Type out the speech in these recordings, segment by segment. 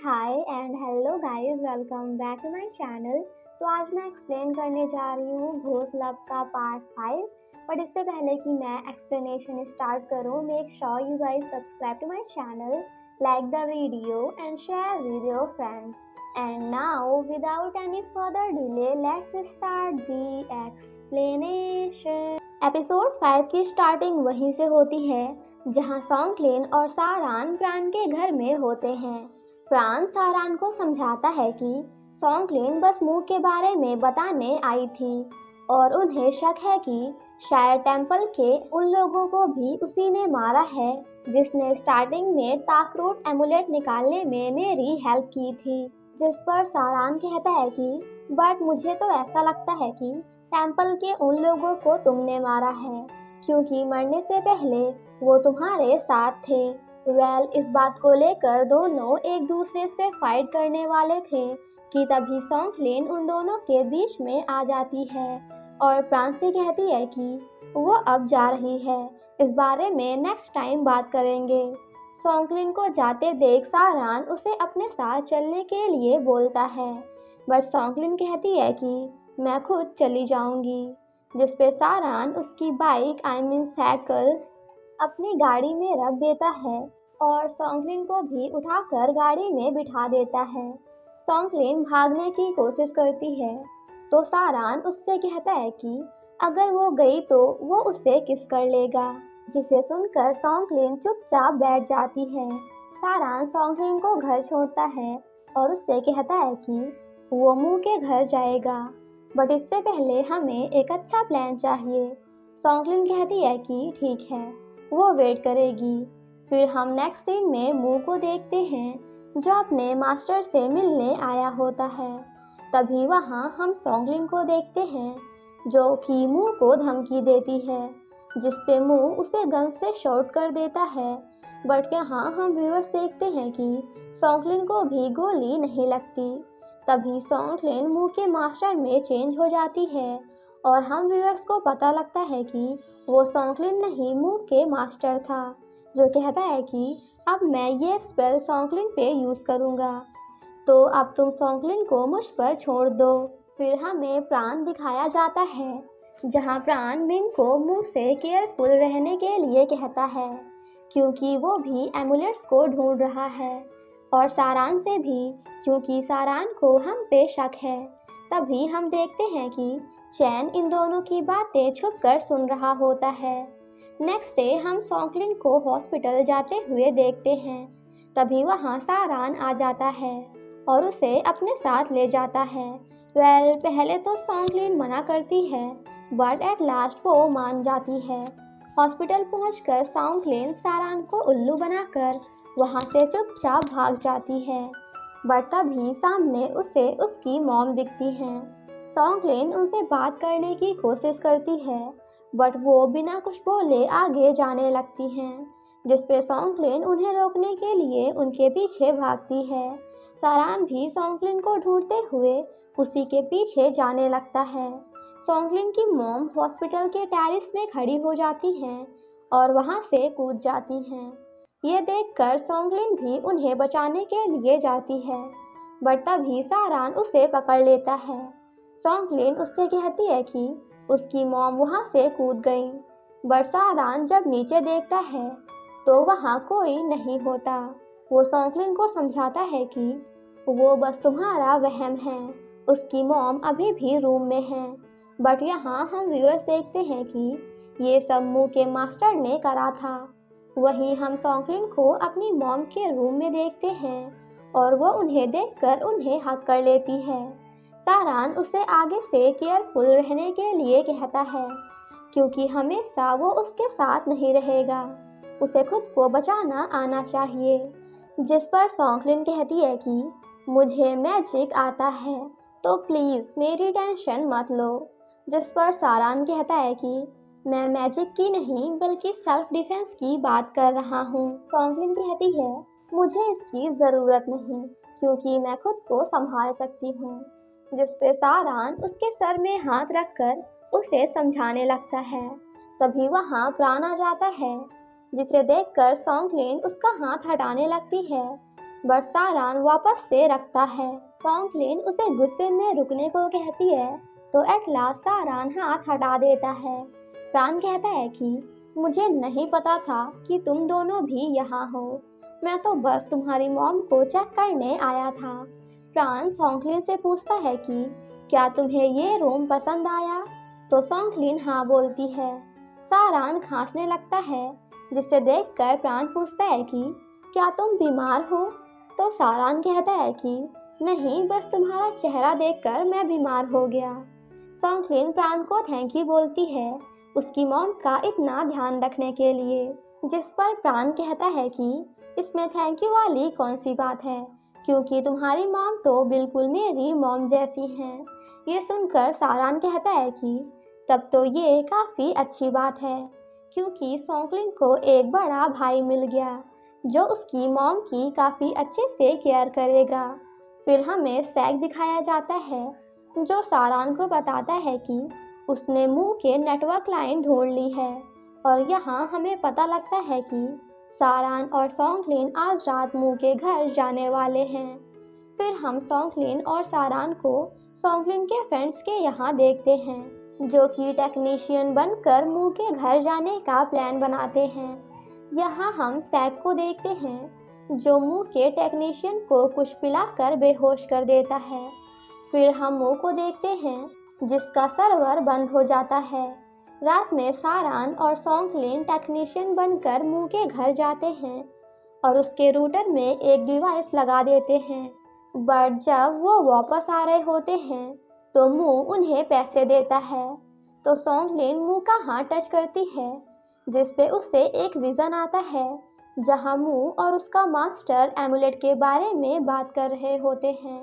Hi and hello guys, welcome back to my channel. तो आज मैं एक्सप्लेन करने जा रही हूँ घोस्ट लव का पार्ट 5। बट इससे पहले कि मैं एक्सप्लेनेशन स्टार्ट करूँ, make sure you guys subscribe to my channel, like the video and share with your friends. And now without any further delay let's start the explanation. Episode 5 की starting वहीं से होती है जहां सॉन्गक्लिन और सारान प्राण के घर में होते हैं। प्राण सारान को समझाता है कि सॉन्गक्लिन बस मुंह के बारे में बताने आई थी और उन्हें शक है कि शायद टेंपल के उन लोगों को भी उसी ने मारा है जिसने स्टार्टिंग में ताकरूट एमुलेट निकालने में मेरी हेल्प की थी। जिस पर सारान कहता है कि बट मुझे तो ऐसा लगता है कि टेंपल के उन लोगों को तुमने मारा है क्योंकि मरने से पहले वो तुम्हारे साथ थे। इस बात को लेकर दोनों एक दूसरे से फाइट करने वाले थे कि तभी सॉन्गक्लिन उन दोनों के बीच में आ जाती है और प्रांसी कहती है कि वो अब जा रही है। इस बारे में नेक्स्ट टाइम बात करेंगे। सॉन्गक्लिन को जाते देख सारान उसे अपने साथ चलने के लिए बोलता है, बट सॉन्गक्लिन कहती है कि मैं खुद चली जाऊंगी। जिस पे सारान उसकी बाइक साइकिल अपनी गाड़ी में रख देता है और सॉन्गक्लिन को भी उठाकर गाड़ी में बिठा देता है। सॉन्गक्लिन भागने की कोशिश करती है तो सारान उससे कहता है कि अगर वो गई तो वो उसे किस कर लेगा, जिसे सुनकर सॉन्गक्लिन चुपचाप बैठ जाती है। सारान सॉन्गक्लिन को घर छोड़ता है और उससे कहता है कि वो मुंह के घर जाएगा, बट इससे पहले हमें एक अच्छा प्लान चाहिए। सॉन्गक्लिन कहती है कि ठीक है, वो वेट करेगी। फिर हम नेक्स्ट सीन में मू को देखते हैं जो अपने मास्टर से मिलने आया होता है। तभी वहाँ हम सॉन्गक्लिन को देखते हैं जो कि मू को धमकी देती है, जिस पे मू उसे गन से शॉट कर देता है। बट यहाँ हम व्यूअर्स देखते हैं कि सॉन्गक्लिन को भी गोली नहीं लगती। तभी सॉन्गक्लिन मू के मास्टर में चेंज हो जाती है और हम व्यूअर्स को पता लगता है कि वो सॉन्गक्लिन नहीं मू के मास्टर था, जो कहता है कि अब मैं ये स्पेल सॉन्गक्लिन पे यूज़ करूँगा, तो अब तुम सॉन्गक्लिन को मुझ पर छोड़ दो। फिर हमें प्राण दिखाया जाता है जहाँ प्राण मिंग को मुंह से केयरफुल रहने के लिए कहता है क्योंकि वो भी एमुलेट्स को ढूंढ रहा है और सारान से भी क्योंकि सारान को हम पे शक है। तभी हम देखते हैं कि चैन इन दोनों की बातें छुपकर सुन रहा होता है। नेक्स्ट डे हम सॉन्गक्लिन को हॉस्पिटल जाते हुए देखते हैं। तभी वहाँ सारान आ जाता है और उसे अपने साथ ले जाता है। पहले तो सॉन्गक्लिन मना करती है बट एट लास्ट वो मान जाती है। हॉस्पिटल पहुंचकर सॉन्गक्लिन सारान को उल्लू बनाकर वहाँ से चुपचाप भाग जाती है, बट तभी सामने उसे उसकी मॉम दिखती है। सॉन्गक्लिन उनसे बात करने की कोशिश करती है बट वो बिना कुछ बोले आगे जाने लगती हैं, जिस पे सॉन्गक्लिन उन्हें रोकने के लिए उनके पीछे भागती है। सारान भी सॉन्गक्लिन को ढूंढते हुए उसी के पीछे जाने लगता है। सॉन्गक्लिन की मॉम हॉस्पिटल के टेरेस में खड़ी हो जाती हैं और वहां से कूद जाती हैं। ये देखकर सॉन्गक्लिन भी उन्हें बचाने के लिए जाती है, बट तभी सारान उसे पकड़ लेता है। सॉन्गक्लिन उससे कहती है कि उसकी मॉम वहाँ से कूद गई, बट सारान जब नीचे देखता है तो वहाँ कोई नहीं होता। वो सॉन्गक्लिन को समझाता है कि वो बस तुम्हारा वहम है, उसकी मॉम अभी भी रूम में है। बट यहाँ हम व्यूअर्स देखते हैं कि ये सब मू के मास्टर ने करा था। वहीं हम सॉन्गक्लिन को अपनी मॉम के रूम में देखते हैं और वो उन्हें देखकर उन्हें हक कर लेती है। सारान उसे आगे से केयरफुल रहने के लिए कहता है क्योंकि हमेशा वो उसके साथ नहीं रहेगा, उसे खुद को बचाना आना चाहिए। जिस पर सॉन्गक्लिन कहती है कि मुझे मैजिक आता है तो प्लीज़ मेरी टेंशन मत लो। जिस पर सारान कहता है कि मैं मैजिक की नहीं बल्कि सेल्फ डिफेंस की बात कर रहा हूँ। सॉन्गक्लिन कहती है मुझे इसकी ज़रूरत नहीं क्योंकि मैं खुद को संभाल सकती हूँ। जिस पे सारान उसके सर में हाथ रखकर उसे समझाने लगता है। तभी वहाँ प्राण आ जाता है, जिसे देखकर सॉन्गक्लिन उसका हाथ हटाने लगती है बट सारान वापस से रखता है। सॉन्गक्लिन उसे गुस्से में रुकने को कहती है तो एट लास्ट सारान हाथ हटा देता है। प्राण कहता है कि मुझे नहीं पता था कि तुम दोनों भी यहाँ हो, मैं तो बस तुम्हारी मॉम को चेक करने आया था। प्राण सॉन्गक्लिन से पूछता है कि क्या तुम्हें ये रूम पसंद आया, तो सॉन्गक्लिन हाँ बोलती है। सारान खांसने लगता है, जिसे देखकर प्राण पूछता है कि क्या तुम बीमार हो, तो सारान कहता है कि नहीं, बस तुम्हारा चेहरा देखकर मैं बीमार हो गया। सॉन्गक्लिन प्राण को थैंक यू बोलती है उसकी मॉम का इतना ध्यान रखने के लिए, जिस पर प्राण कहता है कि इसमें थैंक यू वाली कौन सी बात है, क्योंकि तुम्हारी मॉम तो बिल्कुल मेरी मॉम जैसी हैं। ये सुनकर सारान कहता है कि तब तो ये काफ़ी अच्छी बात है, क्योंकि सॉन्गक्लिन को एक बड़ा भाई मिल गया जो उसकी मॉम की काफ़ी अच्छे से केयर करेगा। फिर हमें सैक दिखाया जाता है जो सारान को बताता है कि उसने मुंह के नेटवर्क लाइन ढूंढ ली है, और यहाँ हमें पता लगता है कि सारान और सॉन्गक्लिन आज रात मुंह के घर जाने वाले हैं। फिर हम सॉन्गक्लिन और सारान को सॉन्गक्लिन के फ्रेंड्स के यहाँ देखते हैं जो कि टेक्नीशियन बनकर मुंह के घर जाने का प्लान बनाते हैं। यहाँ हम सैक को देखते हैं जो मुंह के टेक्नीशियन को कुछ पिलाकर बेहोश कर देता है। फिर हम मुंह को देखते हैं जिसका सर्वर बंद हो जाता है। रात में सारान और सॉन्गक्लिन टेक्नीशियन बनकर मुंह के घर जाते हैं और उसके रूटर में एक डिवाइस लगा देते हैं। बट जब वो वापस आ रहे होते हैं तो मुंह उन्हें पैसे देता है, तो सॉन्गक्लिन मुंह का हाथ टच करती है, जिस पे उसे एक विज़न आता है जहां मुंह और उसका मास्टर एमुलेट के बारे में बात कर रहे होते हैं।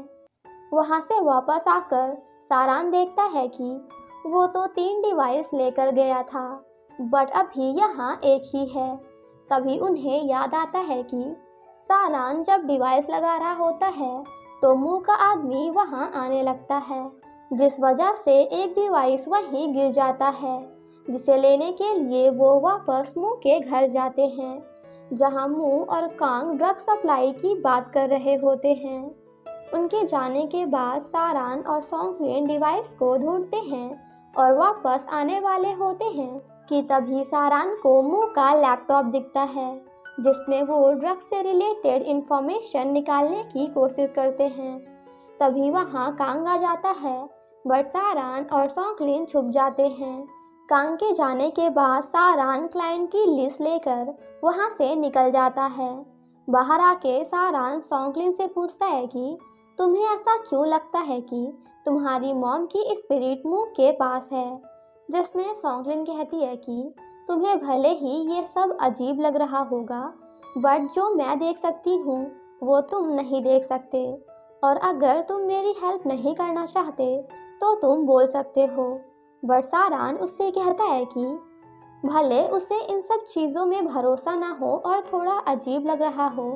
वहां से वापस आकर सारान देखता है कि वो तो 3 डिवाइस लेकर गया था, बट अभी यहाँ एक ही है। तभी उन्हें याद आता है कि सारान जब डिवाइस लगा रहा होता है तो मुंह का आदमी वहाँ आने लगता है, जिस वजह से एक डिवाइस वहीं गिर जाता है, जिसे लेने के लिए वो वापस मुंह के घर जाते हैं जहाँ मुंह और कांग ड्रग सप्लाई की बात कर रहे होते हैं। उनके जाने के बाद सारान और सॉन्गक्लिन डिवाइस को ढूंढते हैं और वापस आने वाले होते हैं कि तभी सारान को मुंह का लैपटॉप दिखता है जिसमें वो ड्रग से रिलेटेड इंफॉर्मेशन निकालने की कोशिश करते हैं। तभी वहाँ कांग आ जाता है, बट सारान और सॉन्गक्लिन छुप जाते हैं। कांग के जाने के बाद सारान क्लाइंट की लिस्ट लेकर वहाँ से निकल जाता है। बाहर आके सारान सॉन्गक्लिन से पूछता है कि तुम्हें ऐसा क्यों लगता है कि तुम्हारी मॉम की स्पिरिट मुंह के पास है, जिसमें सॉन्गक्लिन कहती है कि तुम्हें भले ही ये सब अजीब लग रहा होगा, बट जो मैं देख सकती हूँ वो तुम नहीं देख सकते, और अगर तुम मेरी हेल्प नहीं करना चाहते तो तुम बोल सकते हो। बट सारान उससे कहता है कि भले उसे इन सब चीज़ों में भरोसा ना हो और थोड़ा अजीब लग रहा हो,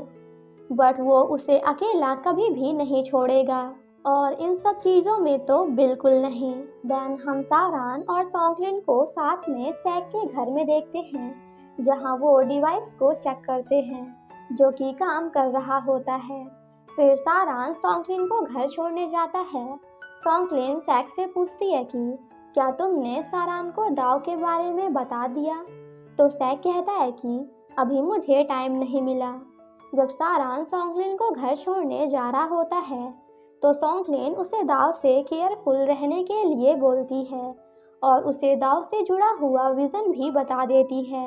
बट वो उसे अकेला कभी भी नहीं छोड़ेगा, और इन सब चीज़ों में तो बिल्कुल नहीं। देन हम सारान और सॉन्गक्लिन को साथ में सैक के घर में देखते हैं जहां वो डिवाइस को चेक करते हैं जो कि काम कर रहा होता है। फिर सारान सॉन्गक्लिन को घर छोड़ने जाता है। सॉन्गक्लिन सैक से पूछती है कि क्या तुमने सारान को दाव के बारे में बता दिया, तो सैक कहता है कि अभी मुझे टाइम नहीं मिला। जब सारान सॉन्गक्लिन को घर छोड़ने जा रहा होता है तो सॉन्गक्लिन उसे दाव से केयरफुल रहने के लिए बोलती है और उसे दाव से जुड़ा हुआ विज़न भी बता देती है।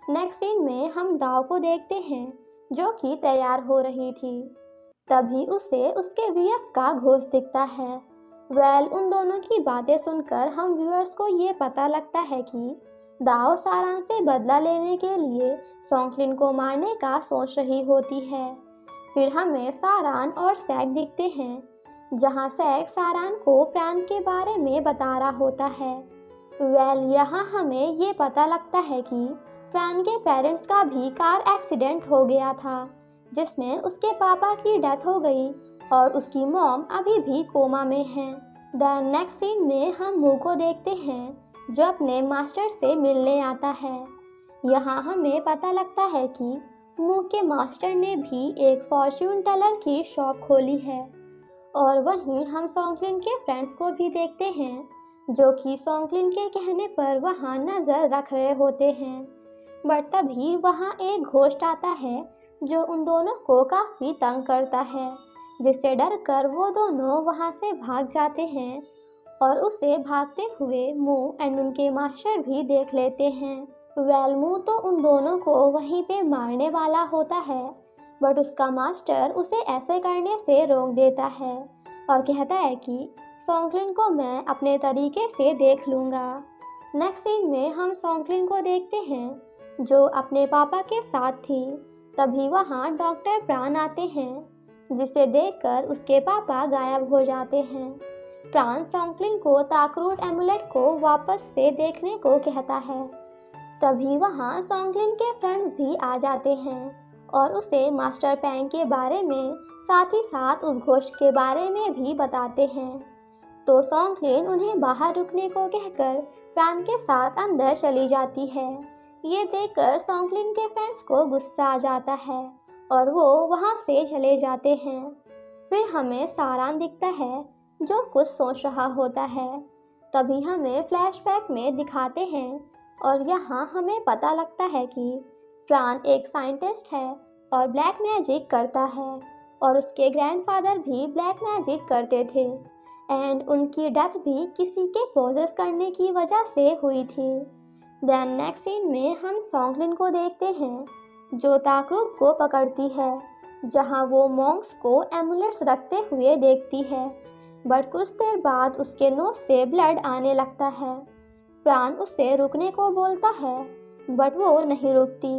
नेक्स्ट सीन में हम दाव को देखते हैं जो कि तैयार हो रही थी। तभी उसे उसके वीएफ का घोस्ट दिखता है। उन दोनों की बातें सुनकर हम व्यूअर्स को ये पता लगता है कि दाव सारान से बदला लेने के लिए सॉन्गक्लिन को मारने का सोच रही होती है। फिर हमें सारान और सैक दिखते हैं जहां सैक सारान को प्राण के बारे में बता रहा होता है। यहाँ हमें ये पता लगता है कि प्राण के पेरेंट्स का भी कार एक्सीडेंट हो गया था जिसमें उसके पापा की डेथ हो गई और उसकी मॉम अभी भी कोमा में है। देन नेक्स्ट सीन में हम मुंह को देखते हैं जो अपने मास्टर से मिलने आता है। यहाँ हमें पता लगता है कि मू के मास्टर ने भी एक फॉर्च्यून टेलर की शॉप खोली है। और वहीं हम सॉन्गलिन के फ्रेंड्स को भी देखते हैं, जो कि सॉन्गलिन के कहने पर वहाँ नज़र रख रहे होते हैं। बट तभी वहाँ एक घोस्ट आता है जो उन दोनों को काफ़ी तंग करता है, जिससे डर कर वो दोनों वहाँ से भाग जाते हैं। और उसे भागते हुए मू एंड उनके मास्टर भी देख लेते हैं। मू तो उन दोनों को वहीं पे मारने वाला होता है, बट उसका मास्टर उसे ऐसे करने से रोक देता है और कहता है कि सॉन्गलिन को मैं अपने तरीके से देख लूँगा। नेक्स्ट सीन में हम सॉन्गलिन को देखते हैं, जो अपने पापा के साथ थी। तभी वहाँ डॉक्टर प्राण आते हैं, जिसे देखकर उसके पापा गायब हो जाते हैं। प्राण सॉन्गलिन को ताकरूट एमुलेट को वापस से देखने को कहता है। तभी वहाँ सॉन्गलिन के फ्रेंड्स भी आ जाते हैं और उसे मास्टर पैंग के बारे में, साथ ही साथ उस घोस्ट के बारे में भी बताते हैं। तो सॉन्गलिन उन्हें बाहर रुकने को कहकर प्राण के साथ अंदर चली जाती है। ये देखकर सॉन्गलिन के फ्रेंड्स को गुस्सा आ जाता है और वो वहाँ से चले जाते हैं। फिर हमें सारान दिखता है, जो कुछ सोच रहा होता है। तभी हमें फ्लैशबैक में दिखाते हैं और यहाँ हमें पता लगता है कि प्राण एक साइंटिस्ट है और ब्लैक मैजिक करता है, और उसके ग्रैंडफादर भी ब्लैक मैजिक करते थे एंड उनकी डेथ भी किसी के पोजेस करने की वजह से हुई थी। देन नेक्स्ट सीन में हम सॉन्गलिन को देखते हैं, जो ताकरूट को पकड़ती है, जहाँ वो मॉन्क्स को एमुलेट्स रखते हुए देखती है। बट कुछ देर बाद उसके नोज से ब्लड आने लगता है। प्राण उससे रुकने को बोलता है, बट वो नहीं रुकती।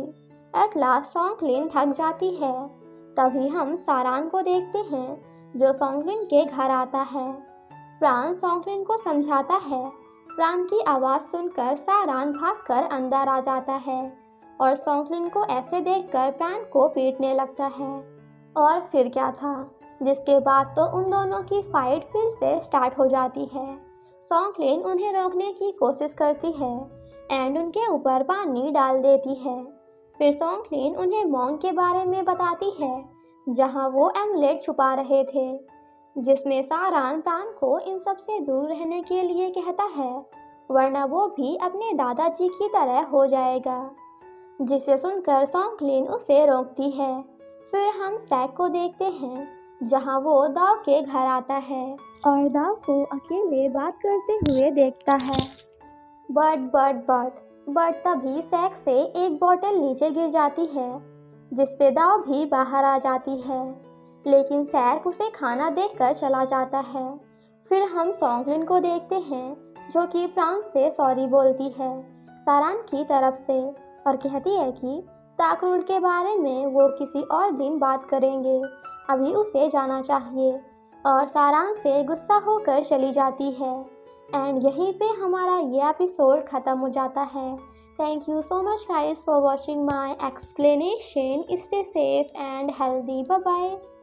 एट लास्ट सॉन्गलिन थक जाती है। तभी हम सारान को देखते हैं, जो सॉन्गलिन के घर आता है। प्राण सॉन्गलिन को समझाता है। प्राण की आवाज़ सुनकर सारान भागकर अंदर आ जाता है और सॉन्गलिन को ऐसे देखकर प्राण को पीटने लगता है। और फिर क्या था, जिसके बाद तो उन दोनों की फाइट फिर से स्टार्ट हो जाती है। सॉन्गलिन उन्हें रोकने की कोशिश करती है एंड उनके ऊपर पानी डाल देती है। फिर सॉन्गलिन उन्हें मॉन्क के बारे में बताती है, जहाँ वो एमुलेट छुपा रहे थे, जिसमें सारान प्राण को इन सब से दूर रहने के लिए कहता है, वरना वो भी अपने दादाजी की तरह हो जाएगा। जिसे सुनकर सॉन्गलिन उसे रोकती है। फिर हम सैक को देखते हैं, जहाँ वो दाव के घर आता है और दाव को अकेले बात करते हुए देखता है। बट तभी सैक से एक बोतल नीचे गिर जाती है, जिससे दाव भी बाहर आ जाती है, लेकिन सैक उसे खाना देकर चला जाता है। फिर हम सॉन्गलिन को देखते हैं, जो कि प्राण से सॉरी बोलती है सारान की तरफ से और कहती है कि ताकरूट के बारे में वो किसी और दिन बात करेंगे, अभी उसे जाना चाहिए, और सारान से गुस्सा होकर चली जाती है। एंड यहीं पे हमारा ये एपिसोड ख़त्म हो जाता है। Thank you so much guys for watching my explanation. Stay safe and healthy. Bye bye.